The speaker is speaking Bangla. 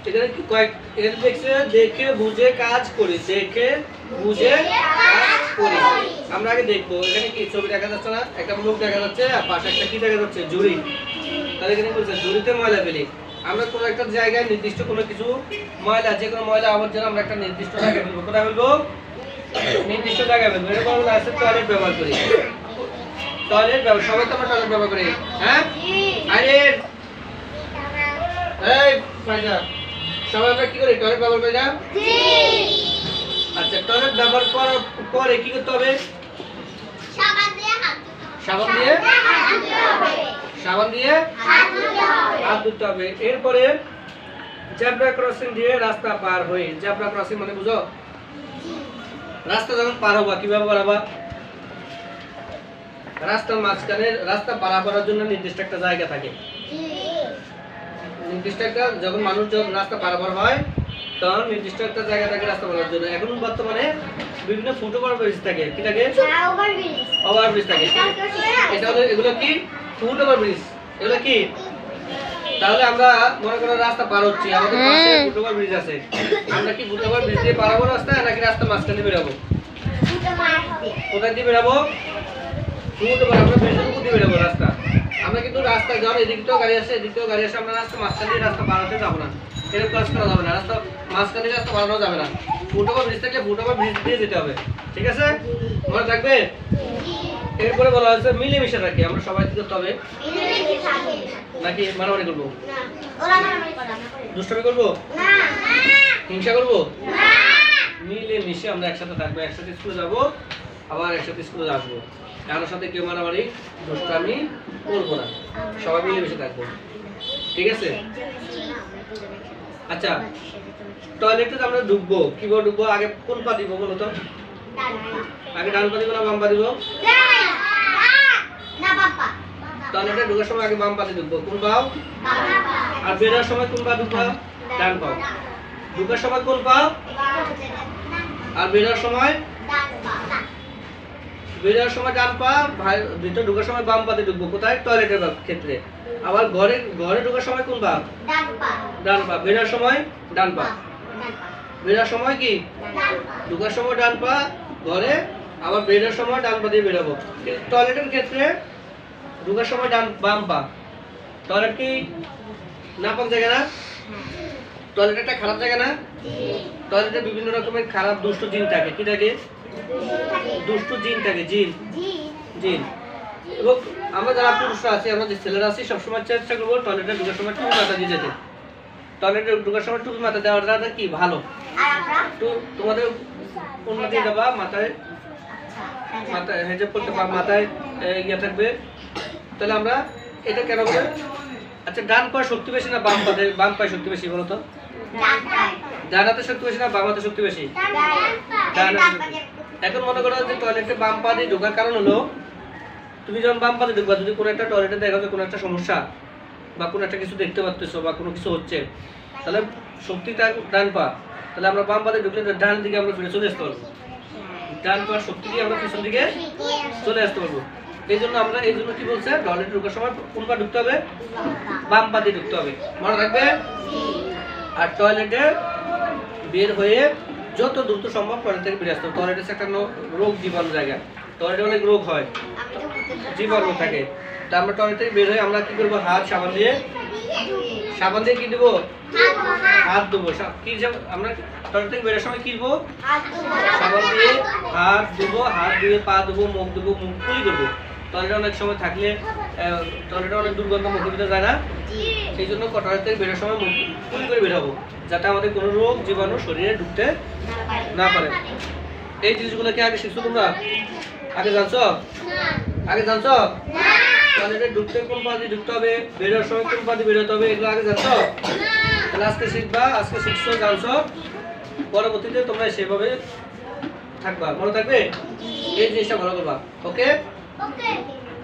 এখানে কি কয়েক এর দেখছে দেখে বুঝে কাজ করি, দেখে বুঝে কাজ করি। আমরা আগে দেখবো এখানে কি ছবি দেখা যাচ্ছে না, একটা মুখ দেখা যাচ্ছে আর পাশে একটা কি দেখা যাচ্ছে ঝুড়ি। তাহলে এখানে বলছে ঝুড়িতে ময়লা ফেলি। আমরা কোনো একটা জায়গায় নির্দিষ্ট কোনো কিছু ময়লা, যে কোনো ময়লা আবর্জনা আমরা একটা নির্দিষ্ট জায়গায় ফেলবো। কোথায় ফেলবো? নির্দিষ্ট জায়গায় ফেলবো। এরকম আমরা আছে টয়লেট ব্যবহার করি, টয়লেট ব্যবহার, সবাই তো আমরা টয়লেট ব্যবহার করি। হ্যাঁ আরে এই ফাইজা, সবাই আমরা কি করি? টয়লেট ব্যবহার করি না? জি। আচ্ছা, টয়লেট ব্যবহার করার পরে কি করতে হবে? সাবান দিয়ে হাত ধুতে হবে। সাবান দিয়ে হাত ধুতে হবে। এরপরে জেব্রা ক্রসিং দিয়ে রাস্তা পার হই। জেব্রা ক্রসিং মানে বুঝো? রাস্তা যখন পার হবা কিভাবে পার হবা? রাস্তার মাঝখানে রাস্তা পারাপারের জন্য নির্দিষ্ট একটা জায়গা থাকে। নির্দিষ্ট একটা, যখন মানুষ যখন রাস্তা পারাপার হয় তখন নির্দিষ্ট একটা জায়গা থাকে রাস্তা পারার জন্য। এখন বর্তমানে বিভিন্ন ফুট ওভার ব্রিজ থাকে। কি থাকে? ওভার ব্রিজ থাকে। এটা হলো, এগুলো কি? Foot over bridge. এগুলো কি? তাহলে আমরা মনে করো রাস্তা পার হচ্ছি, আমাদের পাশে ফুট ওভার ব্রিজ আছে। আমরা কি ফুট ওভার ব্রিজ দিয়ে পারাবো রাস্তা, নাকি রাস্তা মাঝখানে বেরাবো? কোথায় দিয়ে বেরাবো? ফুট ওভার, আমরা ব্রিজের উপর দিয়ে বেরাবো রাস্তা। আমরা কিন্তু রাস্তা যখন এদিক থেকেও গাড়ি আসে, এদিক থেকেও গাড়ি আসে, আমরা রাস্তা মাঝখানে দিয়ে রাস্তা পার হতে যাবো না। এরকম কাজ করা যাবে না, রাস্তা মাঝখানে দিয়ে রাস্তা পারানো যাবে না। ফুট ওভার ব্রিজ থাকলে ফুট ওভার ব্রিজ দিয়ে যেতে হবে। ঠিক আছে, মনে থাকবে? এরপরে বলা হয়েছে মিলেমিশে থাকি। আমরা সবাই কি করতে হবে? নাকি মারামারি করবো? দুষ্টামি করবো? হিংসা করবো? মিলেমিশে আমরা একসাথে থাকবো, একসাথে স্কুলে যাবো, আবার একসাথে স্কুলে আসবো। কারোর সাথে কেউ মারামারি দুষ্টামি করবো না, সবাই মিলেমিশে থাকবো। ঠিক আছে? আচ্ছা, টয়লেটে আমরা ঢুকবো, কিভাবে ঢুকবো? আগে কোন পা দিব বলো তো? আগে ডান পা দিব না বাম পা দিব? টয়লেটে ঢোকার সময় আগে বাম পাতে ঢুকবো। কোন পাও? আর বেরোর সময় কোন পা ঢুকবো? ডান পাও। ঢোকার সময় কোন পাও? আর বেরোর সময়? বেরোর সময় ডান পা, ভিতরে ঢোকার সময় বাম পাতে ঢুকবো। কোথায়? টয়লেটের ক্ষেত্রে। আবার ঘরে ঢোকার সময় কোন পা? ডান পা। বেরোর সময় ডান পা। বেরোর সময় কি? ঢোকার সময় ডান পা ঘরে, আবার বেরোর সময় ডান পা দিয়ে বেরোবো। টয়লেটের ক্ষেত্রে ঢোকার সময় বাম পা। টয়লেট কি নাপাক জায়গা না? টয়লেট একটা খারাপ জায়গা না? টয়লেটে বিভিন্ন রকমের খারাপ দুষ্ট জিন থাকে। কি থাকে? দুষ্ট জিন থাকে। জিন। এবং আমরা যারা পুরুষরা আছি, আমরা যে ছেলেরা আছি, সবসময় চেষ্টা করবো টয়লেটে ঢোকার সময় টুপি মাথা দিয়ে যেতে। টয়লেটে ঢোকার সময় টুপি মাথা দেওয়াটা কি ভালো? তো তোমাদের উন্নতি দেবা, মাথায় হেজাব করতে, মাথায় ইয়ে থাকবে। তাহলে আমরা এটা কেন করে? আচ্ছা, ডান পায়ে শক্তি বেশি না বাম পায়ে শক্তি বেশি বলো তো? ডান হাতে শক্তি বেশি না বাম হাতে শক্তি বেশি? ডান হাতে। এখন মনে করো যে টয়লেটে বাম পা দিয়ে ঢোকার কারণ হলো, তুমি যখন বাম পাতে ঢুকবা, যদি কোনো একটা টয়লেটে দেখা যায় কোনো একটা সমস্যা বা কোনো একটা কিছু দেখতে পাচ্ছ বা কোনো কিছু হচ্ছে, তাহলে শক্তিটা ডান পা। তাহলে আমরা বাম পাতে ঢুকলে ডান দিকে আমরা ফিরে চলে আসতে পারবো। ডান পার শক্তি দিয়ে আমরা পিছন দিকে চলে আসতে পারবো। এই জন্য কি বলছে? টয়লেটে ঢোকার সময় কোন পা ঢুকতে হবে? বাম পা দিয়ে ঢুকতে হবে। মনে রাখবে? আর টয়লেটে বের হয়ে যত দ্রুত সম্ভব টয়লেট থেকে বেরিয়ে আসতে হবে। টয়লেট হচ্ছে একটা রোগ জীবাণু জায়গা। টয়লেটে অনেক রোগ হয়, জীবাণু থাকে। তা আমরা টয়লেট থেকে বের হয়ে আমরা কি করবো? হাত সাবান দিয়ে কি দেবো? হাত দেবো। কি আমরা টয়লেট থেকে বেরোর সময় কি দেবো? সাবান দিয়ে হাত দেবো, হাত দিয়ে পা দেবো, মুখ দেবো, মুখ কুলি করবো। টয়লেটে অনেক সময় থাকলে টয়লেটে অনেক দুর্গন্ধ মুখের ভিতরে যায় না? সেই জন্য টয়লেট থেকে বেরোর সময় মুখ কুলি করে বেরোবো, যাতে আমাদের কোনো রোগ জীবাণু শরীরে ঢুকতে না পারে। এই জিনিসগুলো কি আগে শিখছো তোমরা? আগে জানছো? টয়লেটে ঢুকতে কোন পা দিয়ে ঢুকতে হবে, বেরোর সময় কোন পা দিয়ে বেরোতে হবে, এগুলো আগে জানছো? তাহলে আজকে শিখবা, আজকে শিখছো, জানছো, পরবর্তীতে তোমরা সেভাবে থাকবা। মনে থাকবে? এই জিনিসটা ভালো করবা। ওকে?